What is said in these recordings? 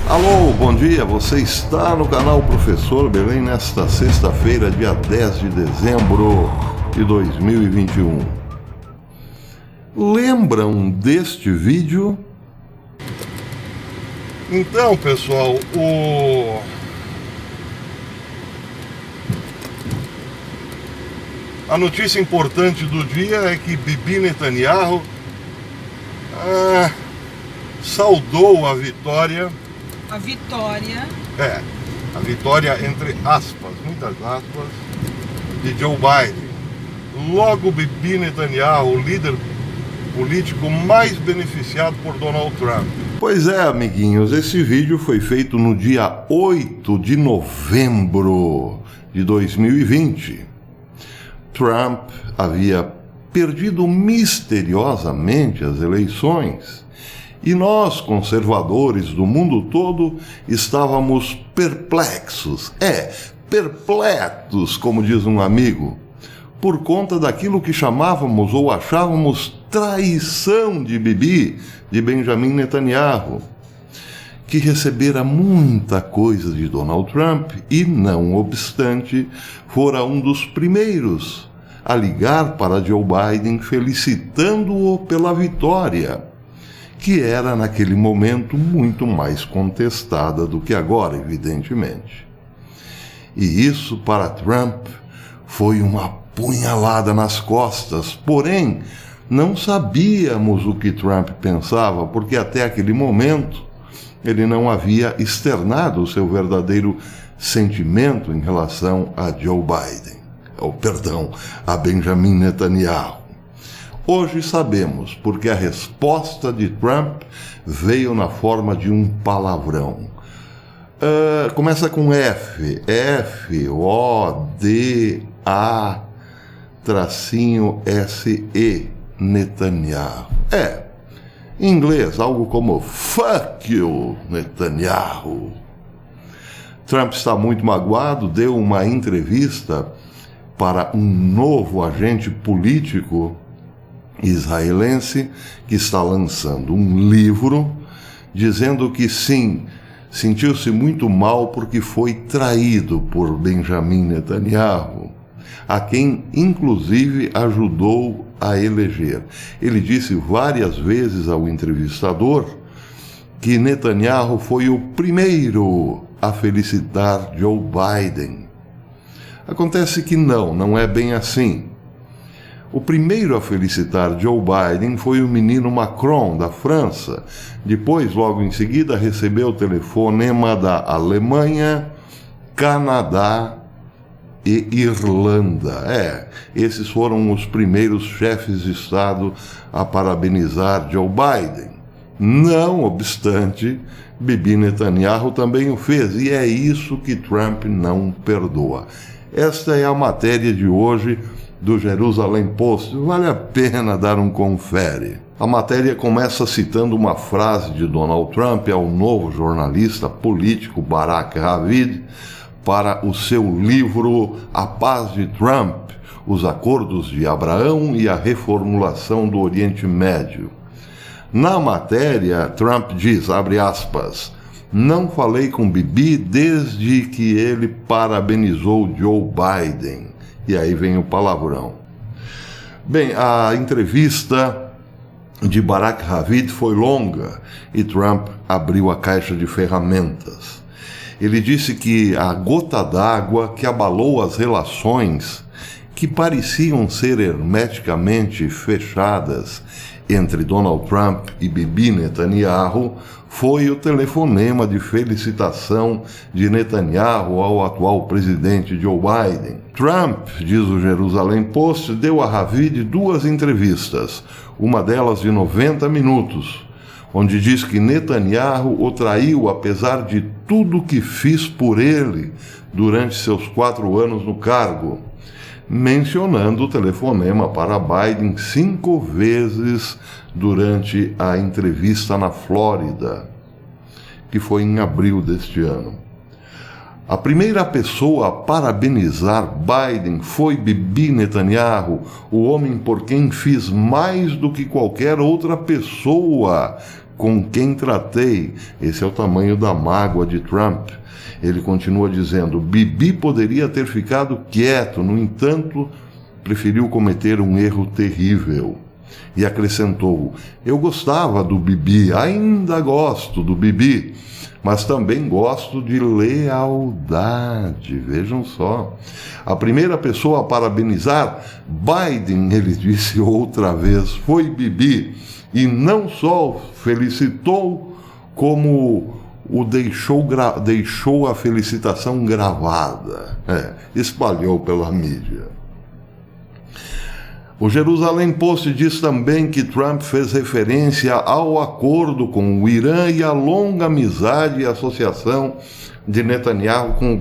Alô, bom dia, você está no canal Professor Belém nesta sexta-feira, dia 10 de dezembro de 2021. Lembram deste vídeo? Então, pessoal, a notícia importante do dia é que Bibi Netanyahu saudou a vitória. A vitória entre aspas, muitas aspas, de Joe Biden. Logo, Bibi Netanyahu, o líder político mais beneficiado por Donald Trump. Pois é, amiguinhos, esse vídeo foi feito no dia 8 de novembro de 2020. Trump havia perdido misteriosamente as eleições. E nós, conservadores do mundo todo, estávamos perplexos, perpletos, como diz um amigo, por conta daquilo que chamávamos ou achávamos traição de Bibi, de Benjamin Netanyahu, que recebera muita coisa de Donald Trump e, não obstante, fora um dos primeiros a ligar para Joe Biden felicitando-o pela vitória, que era naquele momento muito mais contestada do que agora, evidentemente. E isso para Trump foi uma punhalada nas costas, porém não sabíamos o que Trump pensava, porque até aquele momento ele não havia externado o seu verdadeiro sentimento em relação a Joe Biden, a Benjamin Netanyahu. Hoje sabemos, porque a resposta de Trump veio na forma de um palavrão. Começa com F, F-O-D-A-S-E, Netanyahu. Em inglês, algo como fuck you, Netanyahu. Trump está muito magoado, deu uma entrevista para um novo agente político israelense que está lançando um livro dizendo que sim, sentiu-se muito mal porque foi traído por Benjamin Netanyahu, a quem inclusive ajudou a eleger. Ele disse várias vezes ao entrevistador que Netanyahu foi o primeiro a felicitar Joe Biden. Acontece que não é bem assim. O primeiro a felicitar Joe Biden foi o menino Macron, da França. Depois, logo em seguida, recebeu o telefonema da Alemanha, Canadá e Irlanda. Esses foram os primeiros chefes de Estado a parabenizar Joe Biden. Não obstante, Bibi Netanyahu também o fez, e é isso que Trump não perdoa. Esta é a matéria de hoje do Jerusalém Post. Vale a pena dar um confere. A matéria começa citando uma frase de Donald Trump ao novo jornalista político Barack Ravid para o seu livro A Paz de Trump, Os Acordos de Abraão e a Reformulação do Oriente Médio. Na matéria, Trump diz, abre aspas, "Não falei com Bibi desde que ele parabenizou Joe Biden." E aí vem o palavrão. Bem, a entrevista de Barack Ravid foi longa e Trump abriu a caixa de ferramentas. Ele disse que a gota d'água que abalou as relações que pareciam ser hermeticamente fechadas entre Donald Trump e Bibi Netanyahu foi o telefonema de felicitação de Netanyahu ao atual presidente Joe Biden. Trump, diz o Jerusalém Post, deu a Ravid 2 entrevistas, uma delas de 90 minutos, onde diz que Netanyahu o traiu apesar de tudo que fiz por ele durante seus 4 anos no cargo, mencionando o telefonema para Biden 5 vezes durante a entrevista na Flórida, que foi em abril deste ano. A primeira pessoa a parabenizar Biden foi Bibi Netanyahu, o homem por quem fiz mais do que qualquer outra pessoa, com quem tratei. Esse é o tamanho da mágoa de Trump. Ele continua dizendo: Bibi poderia ter ficado quieto, no entanto, preferiu cometer um erro terrível. E acrescentou: eu gostava do Bibi, ainda gosto do Bibi, mas também gosto de lealdade. Vejam só. A primeira pessoa a parabenizar Biden, ele disse outra vez, foi Bibi. E não só felicitou, como o deixou a felicitação gravada. Espalhou pela mídia. O Jerusalém Post diz também que Trump fez referência ao acordo com o Irã e à longa amizade e associação de Netanyahu com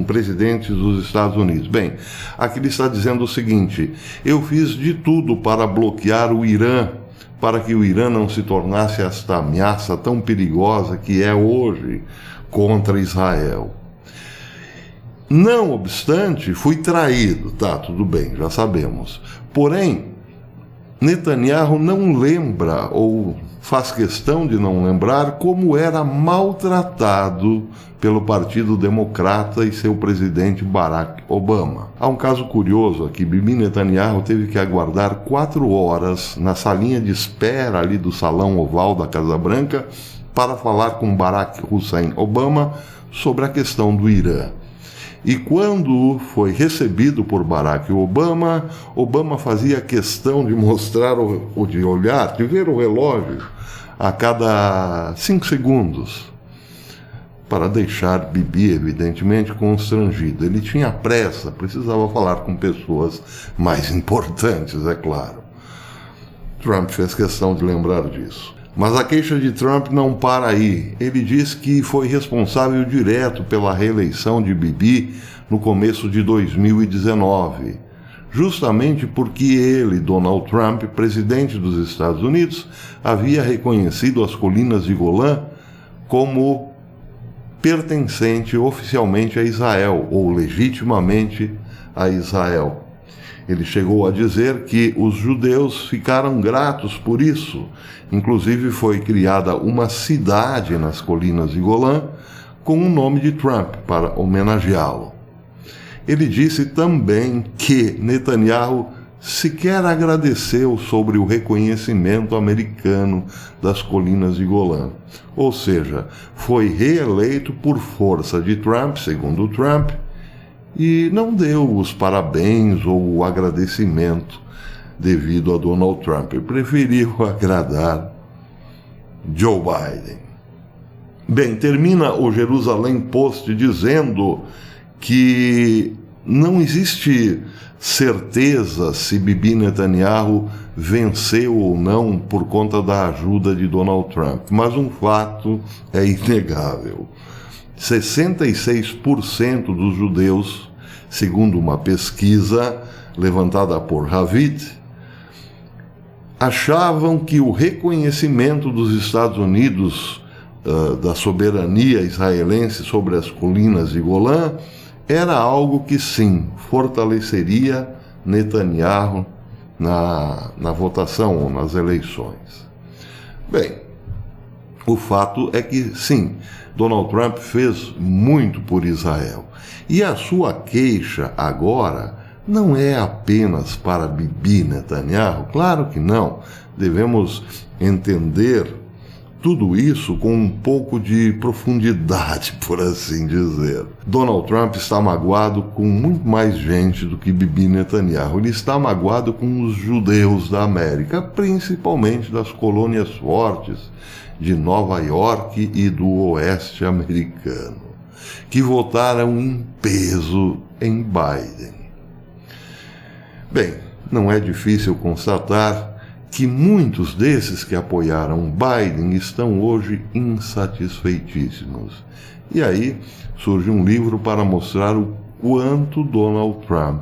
presidentes dos Estados Unidos. Bem, aqui ele está dizendo o seguinte: eu fiz de tudo para bloquear o Irã, para que o Irã não se tornasse esta ameaça tão perigosa que é hoje contra Israel. Não obstante, fui traído, tá, tudo bem, já sabemos. Porém, Netanyahu não lembra, ou faz questão de não lembrar, como era maltratado pelo Partido Democrata e seu presidente Barack Obama. Há um caso curioso aqui: Bibi Netanyahu teve que aguardar 4 horas na salinha de espera ali do Salão Oval da Casa Branca para falar com Barack Hussein Obama sobre a questão do Irã. E quando foi recebido por Barack Obama, Obama fazia questão de mostrar, de ver o relógio a cada 5 segundos, para deixar Bibi, evidentemente, constrangido. Ele tinha pressa, precisava falar com pessoas mais importantes, é claro. Trump fez questão de lembrar disso. Mas a queixa de Trump não para aí. Ele diz que foi responsável direto pela reeleição de Bibi no começo de 2019, justamente porque ele, Donald Trump, presidente dos Estados Unidos, havia reconhecido as colinas de Golã como pertencente oficialmente a Israel, ou legitimamente a Israel. Ele chegou a dizer que os judeus ficaram gratos por isso. Inclusive foi criada uma cidade nas colinas de Golã com o nome de Trump para homenageá-lo. Ele disse também que Netanyahu sequer agradeceu sobre o reconhecimento americano das colinas de Golã. Ou seja, foi reeleito por força de Trump, segundo Trump, e não deu os parabéns ou o agradecimento devido a Donald Trump. Ele preferiu agradar Joe Biden. Bem, termina o Jerusalém Post dizendo que não existe certeza se Bibi Netanyahu venceu ou não por conta da ajuda de Donald Trump, mas um fato é inegável. 66% dos judeus, segundo uma pesquisa levantada por Ravid, achavam que o reconhecimento dos Estados Unidos da soberania israelense sobre as colinas de Golã era algo que sim, fortaleceria Netanyahu na votação ou nas eleições. Bem, o fato é que sim, Donald Trump fez muito por Israel. E a sua queixa agora não é apenas para Bibi Netanyahu, claro que não. Devemos entender tudo isso com um pouco de profundidade, por assim dizer. Donald Trump está magoado com muito mais gente do que Bibi Netanyahu. Ele está magoado com os judeus da América, principalmente das colônias fortes de Nova York e do oeste americano, que votaram em peso em Biden. Bem, não é difícil constatar que muitos desses que apoiaram Biden estão hoje insatisfeitíssimos. E aí surge um livro para mostrar o quanto Donald Trump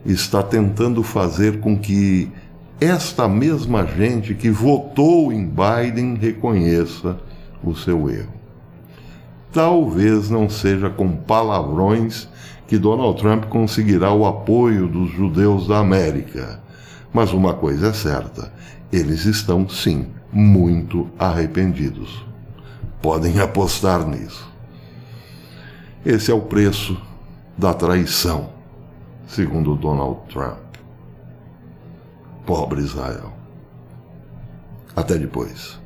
está tentando fazer com que esta mesma gente que votou em Biden reconheça o seu erro. Talvez não seja com palavrões que Donald Trump conseguirá o apoio dos judeus da América. Mas uma coisa é certa, eles estão sim muito arrependidos. Podem apostar nisso. Esse é o preço da traição, segundo Donald Trump. Pobre Israel. Até depois.